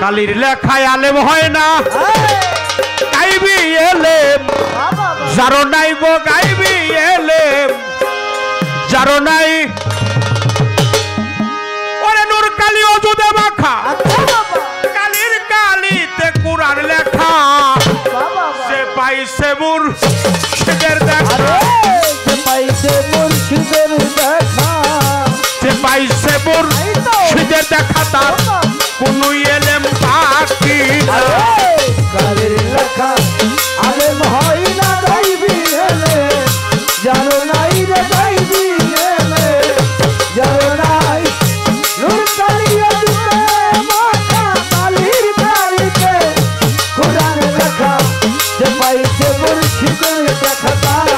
কালির লেখায় আলেম হয় না গাইবি এলেম যারো নাই গো গাইবি এলেম যারো নাই ওরে নূর কালি অজুদে মাখা কালির কালিতে কুরআন লেখা সে পাইছে মুর্শিদের দেখা সে পাইছে মুর্শিদের দেখা সে পাইছে মুর্শিদের দেখা তার কোনো এলেম বাকি না কালির লেখা আলেম হয় না গাইবি এলেম জানো নাই রে গাইবি এলেম জানো নাই নূর কালি অজুদে মাখা কালির কালিতে কুরআন লেখা সে পাইছে মুর্শিদের দেখা তার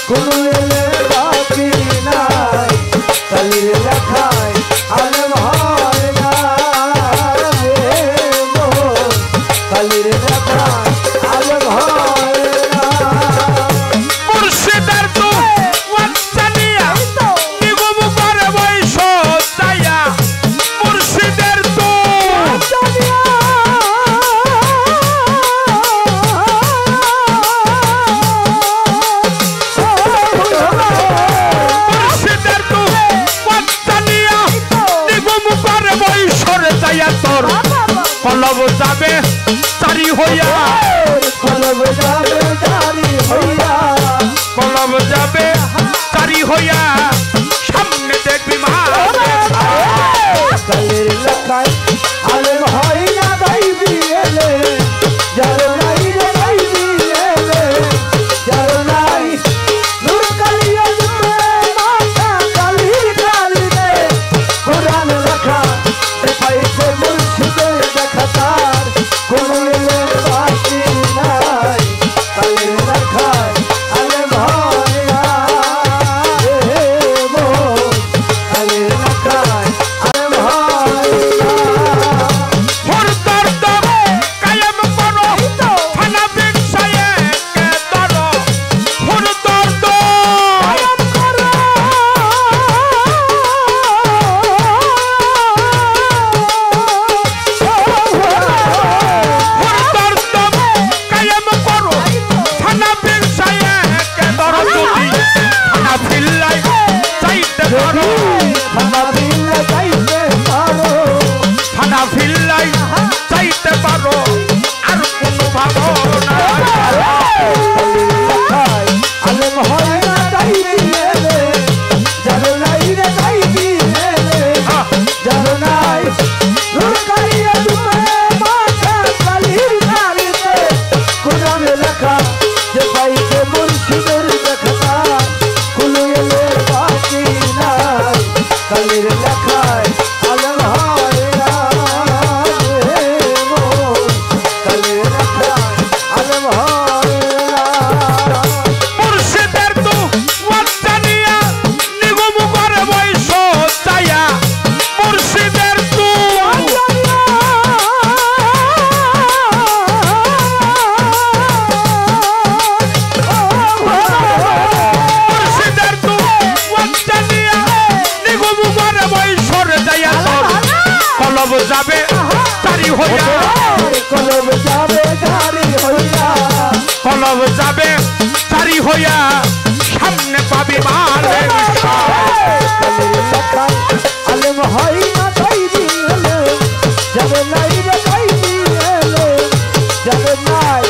কোনো এলেম বাকি নাই কালির লেখায় আলেম হয় না কালির লেখায় আলেম হয় না মুর্শিদের তো ওয়াচ্চানিয়া নিগম করে বৈশ যায়া মুর্শিদের তো মুর্শিদের তো ওয়াচ্চানিয়া নিগম করে বৈশর যায়া তোর কলব যাবে চারি হইয়া কলব যাবে জারি হইয়া কলব যাবে চারি হইয়া সামনে দেখবি মা কালির লেখায় আলেম হয় না গাইবি এলেম যার নাই রে গাইবি এলেম যার নাই নূর কালি অজুদে মাখা কালির কালিতে কুরআন লেখা সে পাইছে মুর্শিদের দেখা তার কোনো এলেম বাকি নাই কালির লেখায় আলেম হয় না কালির লেখায় আলেম হয় না হুরদার দম কায়েম করো ফানা বিকসায়ে কে ধরো হুরদার দম কায়েম করো হুরদার দম কায়েম করো ফানা বিকসায়ে কে ধরো যদি ফানা ফিল্লাই চাইতে পারো খানা বিল গাইতে পারো ফানা ফিল্লাই চাইতে পারো আর কোনো ভাবনা কালির লেখায় আলেম হয় না গাইবি এলেম যার নাই রে গাইবি এলেম যার নাই নূর কালি অজুদে মাখা কালির কালিতে কুরআন লেখা যে পাইছে মুর্শিদের দেখা কোনো এলেম বাকি নাই কালির লেখায় আলেম হয় না কালির লেখায় আলেম হয় না মুর্শিদের তো ওয়াচ্চানিয়া নিগম করে বৈশ যায়া মুর্শিদের তো মুর্শিদের তো ওয়াচ্চানিয়া নিগম করে বৈশর যায়া তোর কলব যাবে চারি হইয়া কলব যাবে জারি হইয়া কলব যাবে চারি হইয়া সামনে পাবি মালে কালির লেখায় আলেম হয় না গাইবি এলেম যাবে নাই রে গাইবি এলেম যাবে নাই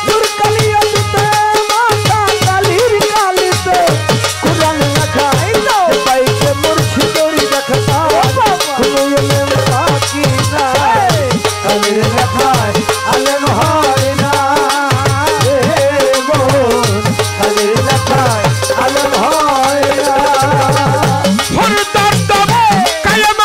নূর কালি অজুদে মাখা কালির কালিতে কুরআন লেখা যে পাইছে মুর্শিদের দেখা কোনো এলেম বাকি নাই কালির লেখায় আলেম হয় না কালির লেখায় আলেম হয় না হুরদার দম কায়েম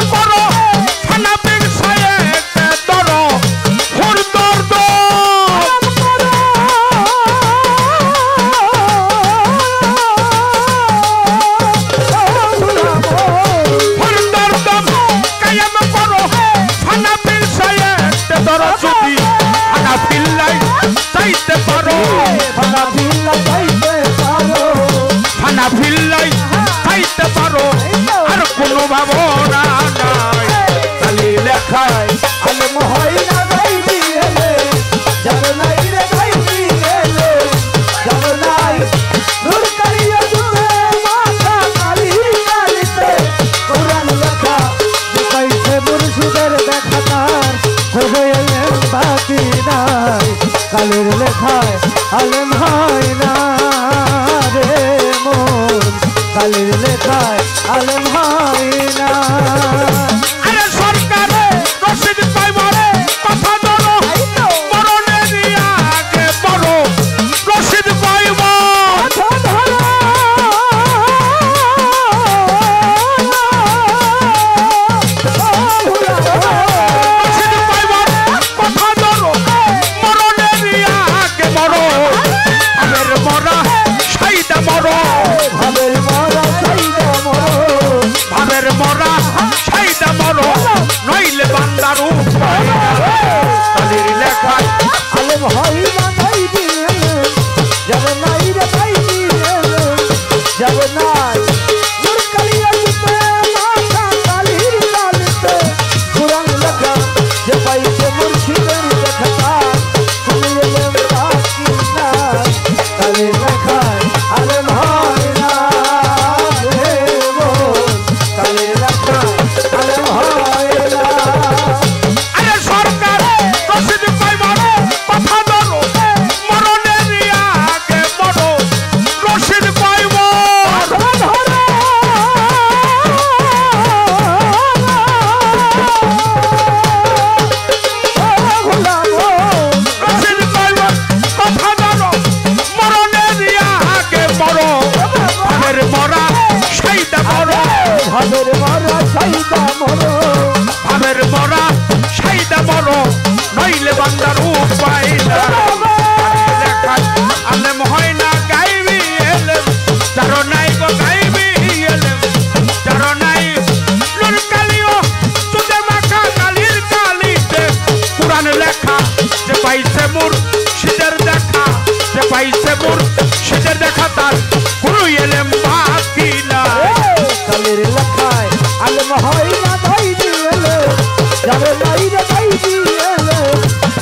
যারে নাই রে গাইবি এলে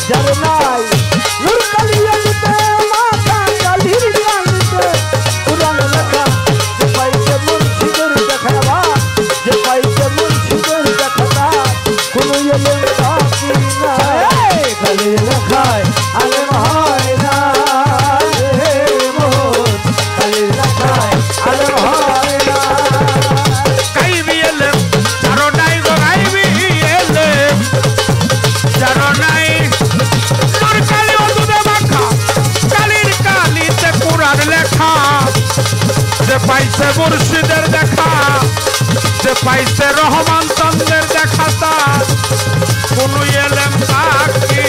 যারে নাই নূর কালিয়াতে মাথা কালির গালিতে কুরআন লেখা যে পাইছে মুর্শিদের দেখাবা যে পাইছে মুর্শিদের দেখাবা কোন এলেম বাকি না কালির লেখায় আলেম হয় না রে মোর কালির লেখায় আলেম হয় না গাইবি এলে যারো নাই গো গাইবি এলে যারো নাই তোর কালি ওদুদে মাখা কালির কালিতে কুরআন লেখা যে পাইছে মুর্শিদের দেখা যে পাইছে রহমান চন্দ্রের দেখা তার কোন এলেম বাকি